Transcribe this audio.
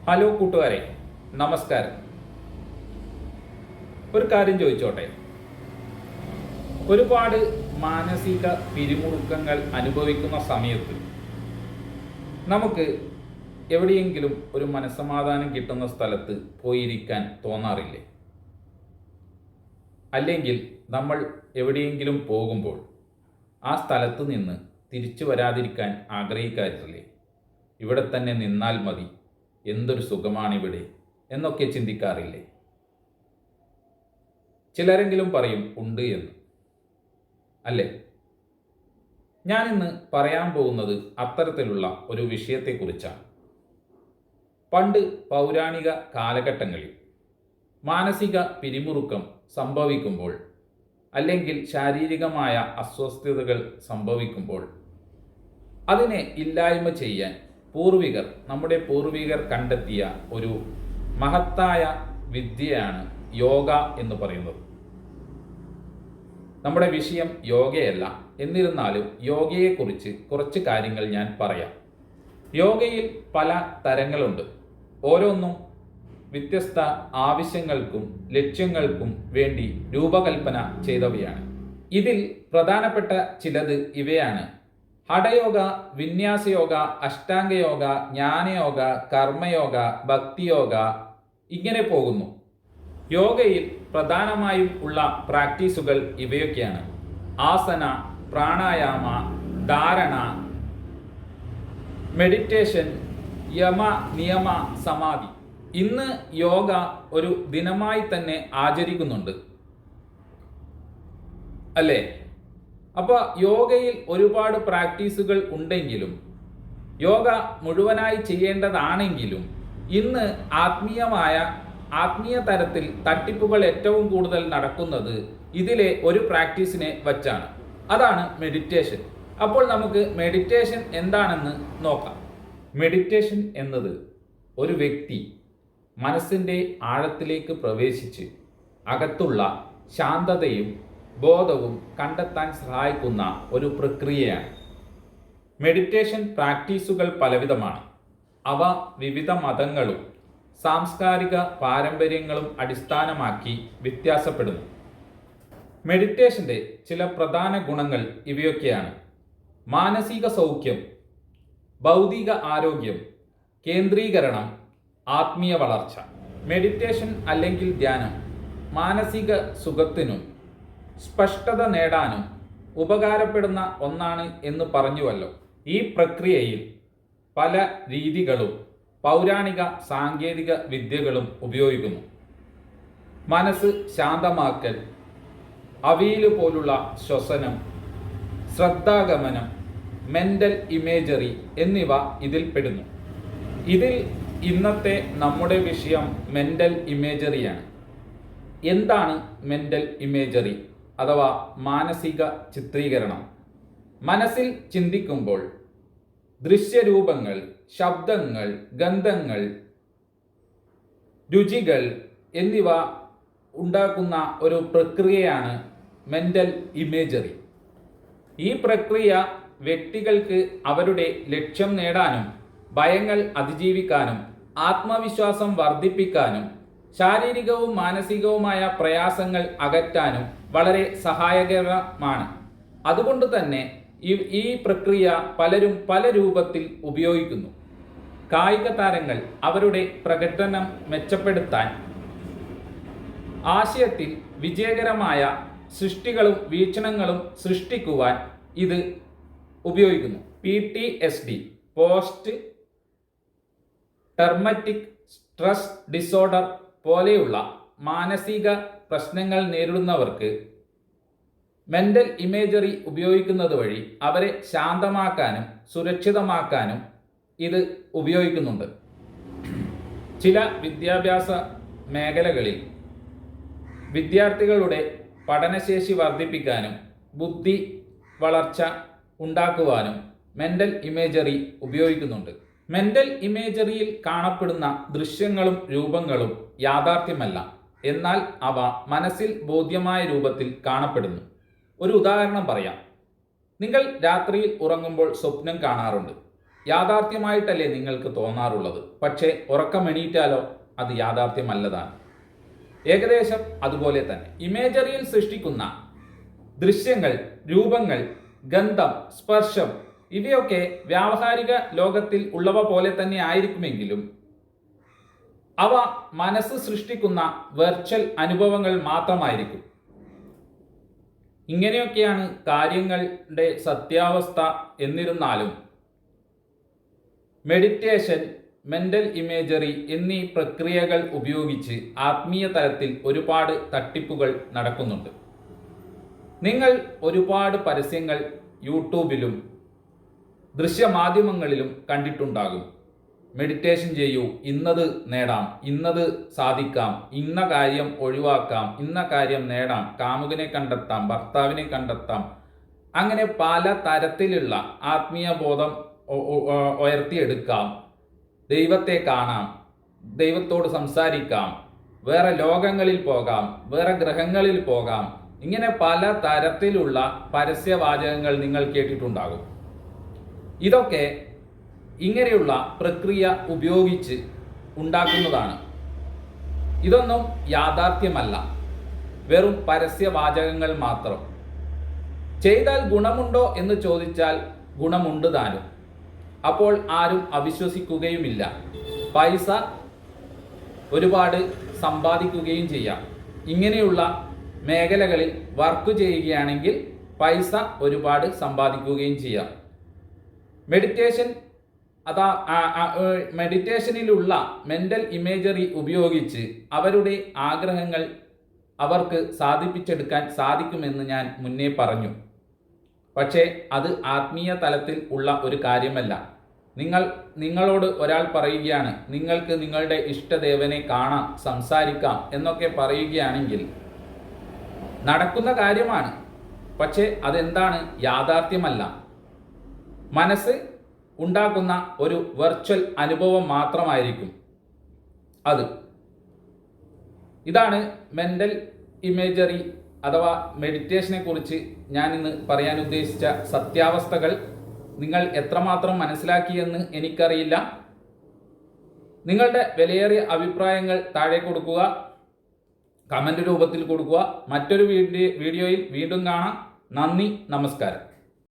Hello കൂട്ടുകാരെ, നമസ്കാരം. ഒരു കാര്യം ചോദിച്ചോട്ടെ. ഒരുപാട് മാനസിക പിരിമുറുക്കങ്ങൾ അനുഭവിക്കുന്ന സമയത്ത് നമുക്ക് എവിടെയെങ്കിലും ഒരു മനസ്സമാധാനം കിട്ടുന്ന സ്ഥലത്ത് പോയിരിക്കാൻ തോന്നാറില്ലേ? അല്ലെങ്കിൽ നമ്മൾ എവിടെയെങ്കിലും പോകുമ്പോൾ ആ സ്ഥലത്ത് നിന്ന് തിരിച്ചു വരാതിരിക്കാൻ ആഗ്രഹിക്കാറില്ലേ? ഇവിടെ തന്നെ നിന്നാൽ മതി, എന്തൊരു സുഖമാണിവിടെ എന്നൊക്കെ ചിന്തിക്കാറില്ലേ? ചിലരെങ്കിലും പറയും ഉണ്ട് എന്ന്, അല്ലേ? ഞാനിന്ന് പറയാൻ പോകുന്നത് അത്തരത്തിലുള്ള ഒരു വിഷയത്തെക്കുറിച്ചാണ്. പണ്ട് പൗരാണിക കാലഘട്ടങ്ങളിൽ മാനസിക പിരിമുറുക്കം സംഭവിക്കുമ്പോൾ അല്ലെങ്കിൽ ശാരീരികമായ അസ്വസ്ഥതകൾ സംഭവിക്കുമ്പോൾ അതിനെ ഇല്ലായ്മ ചെയ്യാൻ നമ്മുടെ പൂർവികർ കണ്ടെത്തിയ ഒരു മഹത്തായ വിദ്യയാണ് യോഗ എന്ന് പറയുന്നത്. നമ്മുടെ വിഷയം യോഗയല്ല, എന്നിരുന്നാലും യോഗയെക്കുറിച്ച് കുറച്ച് കാര്യങ്ങൾ ഞാൻ പറയാം. യോഗയിൽ പല തരങ്ങളുണ്ട്. ഓരോന്നും വ്യത്യസ്ത ആവശ്യങ്ങൾക്കും ലക്ഷ്യങ്ങൾക്കും വേണ്ടി രൂപകൽപ്പന ചെയ്തവയാണ്. ഇതിൽ പ്രധാനപ്പെട്ട ചിലത് ഇവയാണ്: ഹഠയോഗ, വിന്യാസയോഗ, അഷ്ടാംഗയോഗ, ജ്ഞാനയോഗ, കർമ്മയോഗ, ഭക്തിയോഗ, ഇങ്ങനെ പോകുന്നു. യോഗയിൽ പ്രധാനമായും ഉള്ള പ്രാക്ടീസുകൾ ഇവയൊക്കെയാണ്: ആസന, പ്രാണായാമ, ധാരണ, മെഡിറ്റേഷൻ, യമ, നിയമ, സമാധി. ഇന്ന് യോഗ ഒരു ദിനമായി തന്നെ ആചരിക്കുന്നുണ്ട്, അല്ലേ? അപ്പോൾ യോഗയിൽ ഒരുപാട് പ്രാക്ടീസുകൾ ഉണ്ടെങ്കിലും യോഗ മുഴുവനായി ചെയ്യേണ്ടതാണെങ്കിലും ഇന്ന് ആത്മീയ തരത്തിൽ തട്ടിപ്പുകൾ ഏറ്റവും കൂടുതൽ നടക്കുന്നത് ഇതിലെ ഒരു പ്രാക്ടീസിനെ വച്ചാണ്. അതാണ് മെഡിറ്റേഷൻ. അപ്പോൾ നമുക്ക് മെഡിറ്റേഷൻ എന്താണെന്ന് നോക്കാം. മെഡിറ്റേഷൻ എന്നത് ഒരു വ്യക്തി മനസ്സിൻ്റെ ആഴത്തിലേക്ക് പ്രവേശിച്ച് അകത്തുള്ള ശാന്തതയും ബോധവും കണ്ടെത്താൻ സഹായിക്കുന്ന ഒരു പ്രക്രിയയാണ്. മെഡിറ്റേഷൻ പ്രാക്ടീസുകൾ പലവിധമാണ്. അവ വിവിധ മതങ്ങളും സാംസ്കാരിക പാരമ്പര്യങ്ങളും അടിസ്ഥാനമാക്കി വ്യത്യാസപ്പെടുന്നു. മെഡിറ്റേഷൻ്റെ ചില പ്രധാന ഗുണങ്ങൾ ഇവയൊക്കെയാണ്: മാനസിക സൗഖ്യം, ഭൗതിക ആരോഗ്യം, കേന്ദ്രീകരണം, ആത്മീയ വളർച്ച. മെഡിറ്റേഷൻ അല്ലെങ്കിൽ ധ്യാനം മാനസിക സുഖത്തിനും സ്പഷ്ടത നേടാനും ഉപകാരപ്പെടുന്ന ഒന്നാണ് എന്ന് പറഞ്ഞുവല്ലോ. ഈ പ്രക്രിയയിൽ പല രീതികളും പൗരാണിക സാങ്കേതിക വിദ്യകളും ഉപയോഗിക്കുന്നു. മനസ്സ് ശാന്തമാക്കൽ, അവീല് പോലുള്ള ശ്വസനം, ശ്രദ്ധാഗമനം, മെന്റൽ ഇമേജറി എന്നിവ ഇതിൽ പെടുന്നു. ഇതിൽ ഇന്നത്തെ നമ്മുടെ വിഷയം മെന്റൽ ഇമേജറിയാണ്. എന്താണ് മെന്റൽ ഇമേജറി അഥവാ മാനസിക ചിത്രീകരണം? മനസ്സിൽ ചിന്തിക്കുമ്പോൾ ദൃശ്യരൂപങ്ങൾ, ശബ്ദങ്ങൾ, ഗന്ധങ്ങൾ, രുചികൾ എന്നിവ ഉണ്ടാക്കുന്ന ഒരു പ്രക്രിയയാണ് മെന്റൽ ഇമേജറി. ഈ പ്രക്രിയ വ്യക്തികൾക്ക് അവരുടെ ലക്ഷ്യം നേടാനും ഭയങ്ങൾ അതിജീവിക്കാനും ആത്മവിശ്വാസം വർദ്ധിപ്പിക്കാനും ശാരീരികവും മാനസികവുമായ പ്രയാസങ്ങൾ അകറ്റാനും വളരെ സഹായകരമാണ്. അതുകൊണ്ട് തന്നെ ഈ പ്രക്രിയ പലരും പല രൂപത്തിൽ ഉപയോഗിക്കുന്നു. കായിക താരങ്ങൾ അവരുടെ പ്രകടനം മെച്ചപ്പെടുത്താൻ ആശയത്തിൽ വിജയകരമായ സൃഷ്ടികളും വീക്ഷണങ്ങളും സൃഷ്ടിക്കുവാൻ ഇത് ഉപയോഗിക്കുന്നു. PTSD, post traumatic stress disorder പോലെയുള്ള മാനസിക പ്രശ്നങ്ങൾ നേരിടുന്നവർക്ക് മെന്റൽ ഇമേജറി ഉപയോഗിക്കുന്നത് വഴി അവരെ ശാന്തമാക്കാനും സുരക്ഷിതമാക്കാനും ഇത് ഉപയോഗിക്കുന്നുണ്ട്. ചില വിദ്യാഭ്യാസ മേഖലകളിൽ വിദ്യാർത്ഥികളുടെ പഠനശേഷി വർദ്ധിപ്പിക്കാനും ബുദ്ധി വളർച്ച ഉണ്ടാക്കുവാനും മെന്റൽ ഇമേജറി ഉപയോഗിക്കുന്നുണ്ട്. മെന്റൽ ഇമേജറിയിൽ കാണപ്പെടുന്ന ദൃശ്യങ്ങളും രൂപങ്ങളും യാഥാർത്ഥ്യമല്ല, എന്നാൽ അവ മനസ്സിൽ ബോധ്യമായ രൂപത്തിൽ കാണപ്പെടുന്നു. ഒരു ഉദാഹരണം പറയാം. നിങ്ങൾ രാത്രിയിൽ ഉറങ്ങുമ്പോൾ സ്വപ്നം കാണാറുണ്ട്. യാഥാർത്ഥ്യമായിട്ടല്ലേ നിങ്ങൾക്ക് തോന്നാറുള്ളത്. പക്ഷേ ഉറക്കമെണീറ്റാലോ അത് യാഥാർത്ഥ്യമല്ലതാണ്. ഏകദേശം അതുപോലെ തന്നെ ഇമേജറിയിൽ സൃഷ്ടിക്കുന്ന ദൃശ്യങ്ങൾ, രൂപങ്ങൾ, ഗന്ധം, സ്പർശം ഇവയൊക്കെ വ്യാവഹാരിക ലോകത്തിൽ ഉള്ളവ പോലെ തന്നെ ആയിരിക്കുമെങ്കിലും അവ മനസ്സ് സൃഷ്ടിക്കുന്ന വെർച്വൽ അനുഭവങ്ങൾ മാത്രമായിരിക്കും. ഇങ്ങനെയൊക്കെയാണ് കാര്യങ്ങളുടെ സത്യാവസ്ഥ. എന്നിരുന്നാലും മെഡിറ്റേഷൻ, മെന്റൽ ഇമേജറി എന്നീ പ്രക്രിയകൾ ഉപയോഗിച്ച് ആത്മീയ തലത്തിൽ ഒരുപാട് തട്ടിപ്പുകൾ നടക്കുന്നുണ്ട്. നിങ്ങൾ ഒരുപാട് പരസ്യങ്ങൾ യൂട്യൂബിലും ദൃശ്യമാധ്യമങ്ങളിലും കണ്ടിട്ടുണ്ടാകും. മെഡിറ്റേഷൻ ചെയ്യൂ, ഇന്നത് നേടാം, ഇന്നത് സാധിക്കാം, ഇന്ന കാര്യം ഒഴിവാക്കാം, ഇന്ന കാര്യം നേടാം, കാമുകനെ കണ്ടെത്താം, ഭർത്താവിനെ കണ്ടെത്താം, അങ്ങനെ പല തരത്തിലുള്ള ആത്മീയ ബോധം ഉയർത്തിയെടുക്കാം, ദൈവത്തെ കാണാം, ദൈവത്തോട് സംസാരിക്കാം, വേറെ ലോകങ്ങളിൽ പോകാം, വേറെ ഗ്രഹങ്ങളിൽ പോകാം, ഇങ്ങനെ പല തരത്തിലുള്ള പരസ്യവാചകങ്ങൾ നിങ്ങൾ കേട്ടിട്ടുണ്ടാകും. ഇതൊക്കെ ഇങ്ങനെയുള്ള പ്രക്രിയ ഉപയോഗിച്ച് ഉണ്ടാക്കുന്നതാണ്. ഇതൊന്നും യാഥാർത്ഥ്യമല്ല, വെറും പരസ്യവാചകങ്ങൾ മാത്രം. ചെയ്താൽ ഗുണമുണ്ടോ എന്ന് ചോദിച്ചാൽ ഗുണമുണ്ട് താനും. അപ്പോൾ ആരും അവിശ്വസിക്കുകയുമില്ല. പൈസ ഒരുപാട് സമ്പാദിക്കുകയും ചെയ്യാം. ഇങ്ങനെയുള്ള മേഖലകളിൽ വർക്ക് ചെയ്യുകയാണെങ്കിൽ പൈസ ഒരുപാട് സമ്പാദിക്കുകയും ചെയ്യാം. മെഡിറ്റേഷനിലുള്ള മെന്റൽ ഇമേജറി ഉപയോഗിച്ച് അവരുടെ ആഗ്രഹങ്ങൾ അവർക്ക് സാധിപ്പിച്ചെടുക്കാൻ സാധിക്കുമെന്ന് ഞാൻ മുന്നേ പറഞ്ഞു. പക്ഷേ അത് ആത്മീയ തലത്തിൽ ഉള്ള ഒരു കാര്യമല്ല. നിങ്ങളോട് ഒരാൾ പറയുകയാണ്, നിങ്ങൾക്ക് നിങ്ങളുടെ ഇഷ്ടദേവനെ കാണാം, സംസാരിക്കാം എന്നൊക്കെ പറയുകയാണെങ്കിൽ നടക്കുന്ന കാര്യമാണ്. പക്ഷേ അതെന്താണ്? യാഥാർത്ഥ്യമല്ല. മനസ്സ് ഉണ്ടാക്കുന്ന ഒരു വെർച്വൽ അനുഭവം മാത്രമായിരിക്കും അത്. ഇതാണ് മെന്റൽ ഇമേജറി അഥവാ മെഡിറ്റേഷനെ കുറിച്ച് ഞാൻ ഇന്ന് പറയാൻ ഉദ്ദേശിച്ച സത്യാവസ്ഥകൾ. നിങ്ങൾ എത്രമാത്രം മനസ്സിലാക്കിയെന്ന് എനിക്കറിയില്ല. നിങ്ങളുടെ വിലയേറിയ അഭിപ്രായങ്ങൾ താഴെ കൊടുക്കുക, കമന്റ് രൂപത്തിൽ കൊടുക്കുക. മറ്റൊരു വീഡിയോയിൽ വീണ്ടും കാണാം. നന്ദി, നമസ്കാരം.